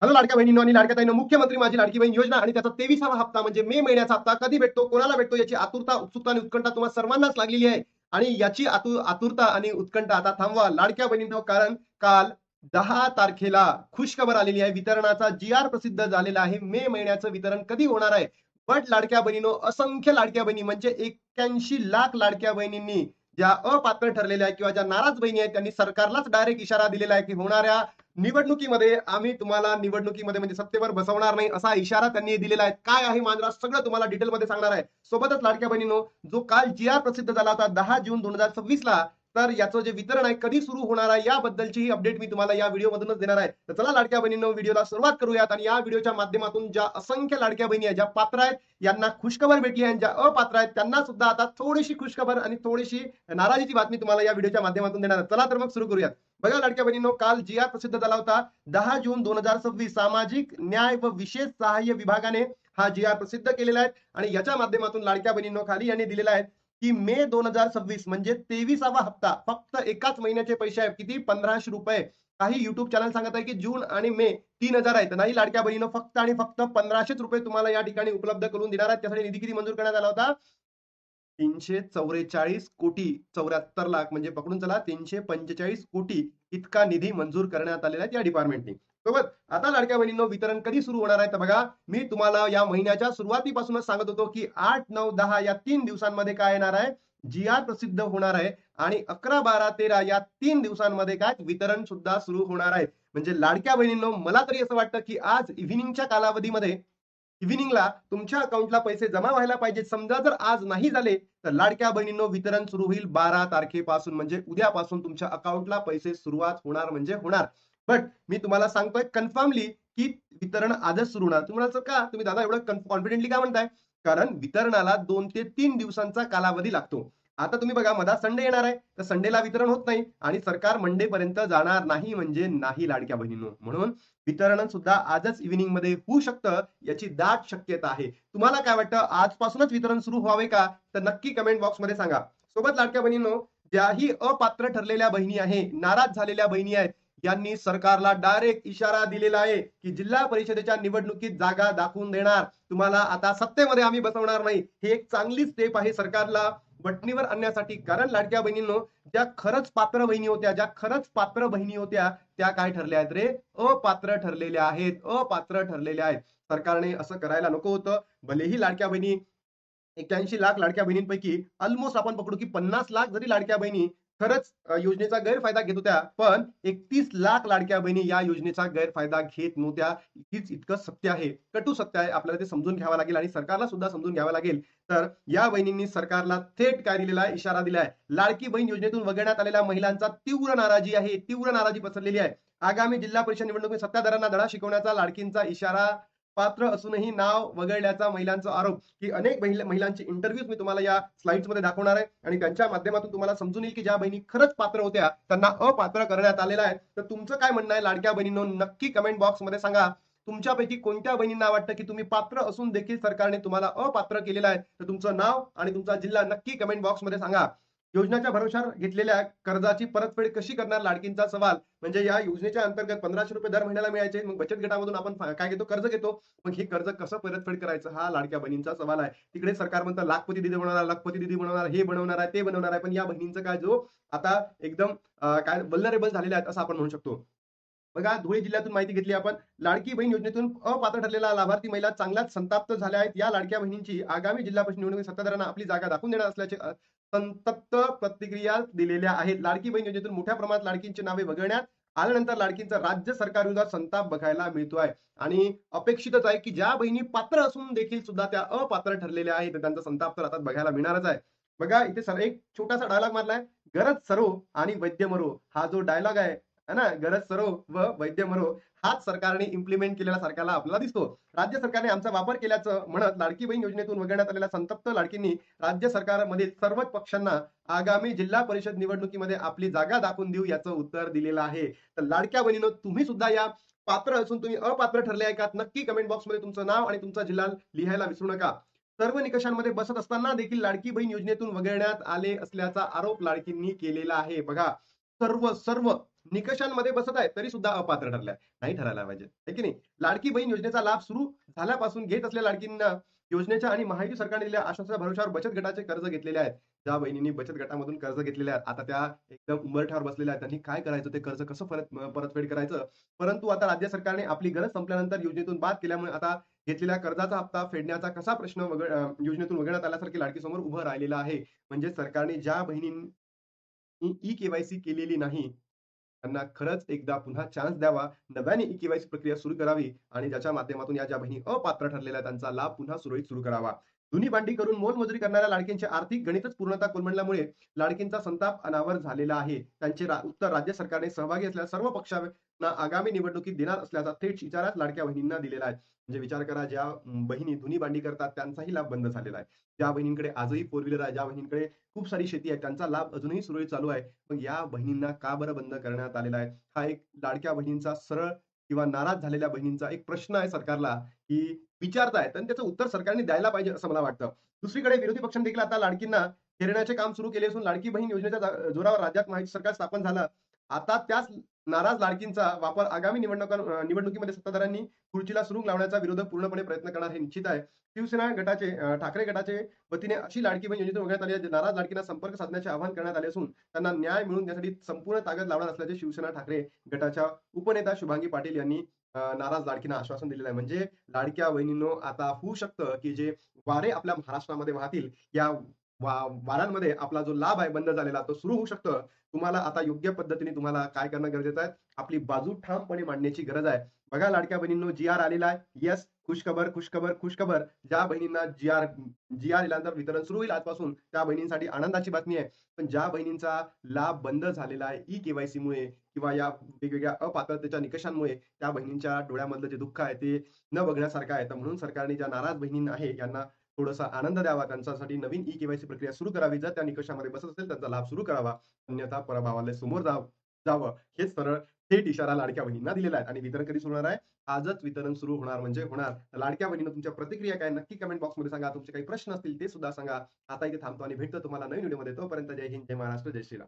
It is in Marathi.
हॅलो लाडक्या बहिणींनो आणि लाडक्या ताईंनो, मुख्यमंत्री माझी लाडकी बहीण योजना आणि त्याचा 23वा हप्ता म्हणजे मे महिन्याचा हप्ता कधी भेटतो, कोणाला भेटतो याची आतुरता, उत्सुकता आणि उत्कंठा तुम्हाला सर्वांनाच लागलेली आहे. आणि याची आतुरता आणि उत्कंठा आता थांबवा लाडक्या बहिणींनो, कारण काल 10 तारखेला खुशखबर आलेली आहे. वितरणाचा जी प्रसिद्ध झालेला आहे. मे महिन्याचं वितरण कधी होणार आहे. बट लाडक्या बहिणींनो, असंख्य लाडक्या बहिणी म्हणजे 81 लाख लाडक्या बहिणींनी ज्या अपात्र ठरलेल्या आहेत किंवा ज्या नाराज बहिणी आहेत त्यांनी सरकारलाच डायरेक्ट इशारा दिलेला आहे की होणाऱ्या निवडणुकीमध्ये आम्ही तुम्हाला निवडणुकीमध्ये म्हणजे सत्तेवर बसवणार नाही असा इशारा त्यांनी दिलेला आहे. काय आहे मांजरा सगळं तुम्हाला डिटेलमध्ये सांगणार आहे. सोबतच लाडक्या बहिणींनो, जो काल प्रसिद्ध झाला होता 10 जून 2026 ला, तर याचं जे वितरण आहे कधी सुरू होणार आहे याबद्दलची ही अपडेट मी तुम्हाला या व्हिडिओमधूनच देणार आहे. तर चला लाडक्या बहिणींनो, व्हिडिओला सुरुवात करूयात आणि या व्हिडिओच्या माध्यमातून ज्या असंख्य लाडक्या बहिणी आहेत, ज्या पात्र आहेत यांना खुशखबर भेटली आहे, ज्या अपात्र आहेत त्यांना सुद्धा आता थोडीशी खुशखबर आणि थोडीशी नाराजीची बातमी तुम्हाला या व्हिडिओच्या माध्यमातून देणार आहे. चला तर मग सुरू करूयात. बघा लाडक्या बहिणींनो, काल प्रसिद्ध झाला होता 10 जून 2026. सामाजिक न्याय व विशेष सहाय्य विभागाने हा प्रसिद्ध केलेला आहे आणि याच्या माध्यमातून लाडक्या बहिणींनो खाली यांनी दिलेला आहे की मे 2026 म्हणजे 23वा हप्ता फक्त एकाच महिन्याचे पैसे आहेत. किती? 1500 रुपये. काही युट्यूब चॅनल सांगत आहे की जून आणि मे 3000 आहेत. नाही लाडक्या बहिणींनो, फक्त आणि फक्त 1500 रुपये तुम्हाला या ठिकाणी उपलब्ध करून देणार आहेत. त्यासाठी निधी किती मंजूर करण्यात आला होता? 344 कोटी 74 लाख म्हणजे पकडून चला 345 कोटी इतका निधी मंजूर करण्यात आलेला आहे या डिपार्टमेंटने. सोबत आता लाडक्या बहिणींनो, वितरण कधी सुरू होणार आहे तर बघा, मी तुम्हाला या महिन्याच्या सुरुवातीपासूनच सांगत होतो की 8, 9, 10 या 3 दिवसांमध्ये काय येणार आहे, प्रसिद्ध होणार आहे आणि 11, 12, 13 या 3 दिवसांमध्ये काय वितरण सुद्धा सुरू होणार आहे. म्हणजे लाडक्या बहिणींनो, मला तरी असं वाटतं की आज इव्हिनिंगच्या कालावधीमध्ये इव्हिनिंगला तुमच्या अकाउंटला पैसे जमा व्हायला पाहिजे. समजा जर आज नाही झाले तर लाडक्या बहिणींनो, वितरण सुरू होईल 12 तारखेपासून म्हणजे उद्यापासून तुमच्या अकाउंटला पैसे सुरुवात होणार म्हणजे होणार. बट मी तुम्हाला सांगतोय कन्फर्मली की वितरण आजच सुरू होणार. तुम्हाला का तुम्ही दादा एवढं कॉन्फिडेंटली का म्हणताय? कारण वितरणाला 2 ते 3 दिवसांचा कालावधी लागतो. आता तुम्ही बघा, मधा संडे येणार आहे तर संडेला वितरण होत नाही आणि सरकार मंडे पर्यंत जाणार नाही म्हणजे नाही लाडक्या बहिणींनो. म्हणून वितरण सुद्धा आजच इव्हिनिंग मध्ये होऊ शकतं याची दाट शक्यता आहे. तुम्हाला काय वाटतं, आजपासूनच वितरण सुरू व्हावे का? तर नक्की कमेंट बॉक्स मध्ये सांगा. सोबत लाडक्या बहिणींनो, ज्याही अपात्र ठरलेल्या बहिणी आहे, नाराज झालेल्या बहिणी आहेत, यांनी सरकारला डायरेक्ट इशारा दिलेला आहे की जिल्हा परिषदेच्या निवडणुकीत जागा दाखवून देणार तुम्हाला, आता सत्तेमध्ये आम्ही बसवणार नाही. ही एक चांगली स्टेप आहे सरकारला वटणीवर आणण्यासाठी. कारण लाडक्या बहिणींनो, ज्या खरंच पात्र बहिणी होत्या, ज्या खरंच पात्र बहिणी होत्या, त्या काय ठरल्या आहेत रे? अपात्र ठरलेल्या आहेत. अपात्र ठरलेल्या आहेत. सरकारने असं करायला नको होतं. भलेही लाडक्या बहिणी 81 लाख लाडक्या बहिणींपैकी ऑलमोस्ट आपण पकडू की 50 लाख जरी लाडक्या बहिणी खरंच योजनेचा गैरफायदा घेत होत्या, पण 31 लाख लाडक्या बहिणी या योजनेचा गैरफायदा घेत नव्हत्या. हीच इतकं सत्य आहे, कटू सत्य आहे. आपल्याला ते समजून घ्यावं लागेल आणि सरकारला सुद्धा समजून घ्यावं लागेल. तर या बहिणींनी सरकारला थेट काय दिलेला आहे? इशारा दिलाय. लाडकी बहीण योजनेतून वगळण्यात आलेल्या महिलांचा तीव्र नाराजी आहे, तीव्र नाराजी पसरलेली आहे. आगामी जिल्हा परिषद निवडणुकीत सत्ताधाऱ्यांना धडा शिकवण्याचा लाडकींचा इशारा. पात्र असूनही नाव वगळल्याचा महिलांचा आरोप. की अनेक महिलांचे इंटरव्ह्यूज मी तुम्हाला या स्लाइड्स मध्ये दाखवणार आहे आणि त्यांच्या माध्यमातून तुम्हाला समजून येईल की ज्या बहिणी खरंच पात्र होत्या त्यांना अपात्र करण्यात आलेला आहे. तर तुमचं काय म्हणणं आहे लाडक्या बहिणींनो, नक्की कमेंट बॉक्स मध्ये सांगा. तुमच्यापैकी कोणत्या बहिणींना वाटतं की तुम्ही पात्र असून देखील सरकारने तुम्हाला अपात्र केलेलं आहे? तर तुमचं नाव आणि तुमचा जिल्हा नक्की कमेंट बॉक्स मध्ये सांगा. योजनेच्या भरोशावर घेतलेल्या कर्जाची परतफेड कशी करणार? लाडकींचा सवाल. म्हणजे या योजनेच्या अंतर्गत 1500 रुपये दर महिन्याला मिळायचे, मग बचत गटामधून आपण काय घेतो? कर्ज घेतो. मग हे कर्ज कसं परतफेड करायचं? हा लाडक्या बहिणींचा सवाल आहे. तिकडे सरकार म्हणतं लाखपती दिदी बनवणार, लखपती दिदी बनवणार, हे बनवणार आहे, ते बनवणार आहे. पण या बहिणींचं काय, जो आता एकदम काय वल्नरेबल झालेले आहेत असं आपण म्हणू शकतो. बघा, धुळे जिल्ह्यातून माहिती घेतली आपण. लाडकी बहीण योजनेतून अपात्र ठरलेला लाभार्थी महिला चांगल्याच संताप्त झाल्या आहेत. या लाडक्या बहिणींची आगामी जिल्हा परिषद निवडणुकीत सत्ताधाऱ्यांना आपली जागा दाखवून देणार असल्याचे संतप्त प्रतिक्रिया दिलेल्या आहेत. लाडकी बहीण योजनेतून मोठ्या प्रमाणात लाडकींची नावे वगळण्यात आल्यानंतर लाडकींचा राज्य सरकारविरोधात संताप बघायला मिळतोय आणि अपेक्षितच आहे की ज्या बहिणी पात्र असून देखील सुद्धा त्या अपात्र ठरलेल्या आहेत, त्यांचा संताप तर आता बघायला मिळणारच आहे. बघा, इथे सर एक छोटासा डायलॉग मारलाय, गरज सरो आणि वैद्य मरो. हा जो डायलॉग आहे ना, गरज सरो व वैद्य मरो, हाच सरकारने इम्प्लिमेंट केलेला सरकारला आपल्याला दिसतो. राज्य सरकारने आमचा वापर केल्याचं म्हणत लाडकी बहीण योजनेतून वगळण्यात आलेल्या संतप्त लाडकींनी राज्य सरकारमधील सर्वच पक्षांना आगामी जिल्हा परिषद निवडणुकीमध्ये आपली जागा दाखवून देऊ याचं उत्तर दिलेलं आहे. तर लाडक्या बहिणींनो, तुम्ही सुद्धा या पात्र असून तुम्ही अपात्र ठरले आहे का? नक्की कमेंट बॉक्समध्ये तुमचं नाव आणि तुमचा जिल्हा लिहायला विसरू नका. सर्व निकषांमध्ये बसत असताना देखील लाडकी बहीण योजनेतून वगळण्यात आले असल्याचा आरोप लाडकींनी केलेला आहे. बघा, सर्व सर्व निकषांमध्ये बसत आहेत तरी सुद्धा अपात्र ठरल्या. नाही ठरायला पाहिजे, है की नाही? लाडकी बहीण योजनेचा लाभ सुरू झाल्यापासून घेत असलेल्या लाडकींना योजनेच्या आणि महायुती सरकारने दिलेल्या आश्वासनाच्या भरवशावर बचत गटाचे कर्ज घेतलेले आहेत. ज्या बहिणींनी बचत गटामधून कर्ज घेतलेले आहेत, आता त्या एकदम उंबरठ्यावर बसलेल्या आहेत. त्यांनी काय करायचं? ते कर्ज कसं परतफेड करायचं? परंतु आता राज्य सरकारने आपली गरज संपल्यानंतर योजनेतून बाद केल्यामुळे आता घेतलेल्या कर्जाचा हप्ता फेडण्याचा कसा प्रश्न योजनेतून वगळण्यात आल्यासारखी लाडकीसमोर उभं राहिलेलं आहे. म्हणजे सरकारने ज्या बहिणींनी ई-के-वाय-सी केलेली नाही, त्यांना खरंच एकदा पुन्हा चान्स द्यावा. नव्याने ई-के-वाय-सी प्रक्रिया सुरू करावी आणि ज्याच्या माध्यमातून या ज्या बहिणी अपात्र ठरलेल्या आहेत, त्यांचा लाभ पुन्हा सुरळीत सुरू करावा. धुनी-भांडी करून मोलमजुरी करणाऱ्या लाडकींचे आर्थिक गणितच पूर्णतः कोलमडल्यामुळे लाडकींचा संताप अनावर झालेला आहे. त्यांचे उत्तर राज्य सरकारने सहभागी असलेल्या सर्व पक्षांना आगामी निवडणुकीत देणार असल्याचा थेट इशाराच लाडक्या बहिणींना दिलेला आहे. म्हणजे विचार करा, ज्या बहिणी धुनी-भांडी करतात त्यांचाही लाभ बंद झालेला आहे. ज्या बहिणींकडे आजही फोर व्हीलर आहे, ज्या बहिणींकडे खूप सारी शेती आहे, त्यांचा लाभ अजूनही सुरळीत चालू आहे. मग या बहिणींना का बरं बंद करण्यात आलेला आहे? हा एक लाडक्या बहिणींचा सरळ किंवा नाराज झालेल्या बहिणींचा एक प्रश्न आहे सरकारला, की विचारतायत आणि त्याचं उत्तर सरकारने द्यायला पाहिजे असं मला वाटतं. दुसरीकडे विरोधी पक्षांनी देखील आता लाडकींना हेरण्याचे काम सुरू केले असून लाडकी बहीण योजनेच्या जोरावर राज्यात महायुती सरकार स्थापन झालं. आता त्याच नाराज लाडकींचा वापर आगामी निवडणुकीमध्ये सत्ताधाऱ्यांनी खुर्चीला सुरुंग लावण्याचा विरोधक पूर्णपणे प्रयत्न करणार हे निश्चित आहे. शिवसेना गटाचे ठाकरे गटाचे वतीने अशी लाडकी बहीण योजनेतून वगळण्यात आली आहे. नाराज लाडकींना संपर्क साधण्याचे आवाहन करण्यात आले असून त्यांना न्याय मिळवून देण्यासाठी संपूर्ण ताकद लावणार असल्याचे शिवसेना ठाकरे गटाच्या उपनेता शुभांगी पाटील यांनी नाराज लाडकींना आश्वासन दिलेलं आहे. म्हणजे लाडक्या बहिणींनो, आता होऊ शकतं, की जे वारे आपल्या महाराष्ट्रामध्ये वाहतील, या वारांमध्ये आपला जो लाभ आहे बंद झालेला तो सुरू होऊ शकतं. तुम्हाला आता योग्य पद्धतीने तुम्हाला काय करणं गरजेचं आहे? आपली बाजू ठामपणे मांडण्याची गरज आहे. बघा लाडक्या बहिणींनो, जी-आर आलेला आहे. येस, खुशखबर, खुशखबर, खुशखबर. ज्या बहिणींना जी-आर आल्यानंतर वितरण सुरू होईल आजपासून, त्या बहिणींसाठी आनंदाची बातमी आहे. पण ज्या बहिणींचा लाभ बंद झालेला आहे ई-के-वाय-सीमुळे किंवा या वेगवेगळ्या अपात्रतेच्या निकषांमुळे, त्या बहिणींच्या डोळ्यामधलं जे दुःख आहे ते न बघण्यासारखं आहे. तर म्हणून सरकारने ज्या नाराज बहिणींना आहे यांना थोडासा आनंद द्यावा. त्यांच्यासाठी नवीन ई-के-वाय-सी प्रक्रिया सुरू करावी. जर त्या निकषामध्ये बसत असेल त्यांचा लाभ सुरू करावा. अन्यथा पराभवाला समोर जावं. हेच सरळ थेट इशारा लाडक्या बहिणींना दिलेला आहे. आणि वितरण कधी सुरू होणार आहे? आजच वितरण सुरू होणार म्हणजे होणार. तर लाडक्या बहिणींनो, तुमच्या प्रतिक्रिया काय नक्की कमेंट बॉक्समध्ये सांगा. तुमचे काही प्रश्न असतील ते सुद्धा सांगा. आता इथे थांबतो आणि भेटतो तुम्हाला नवीन व्हिडिओमध्ये. तोपर्यंत जय हिंद, जय महाराष्ट्र, जय श्रीराम.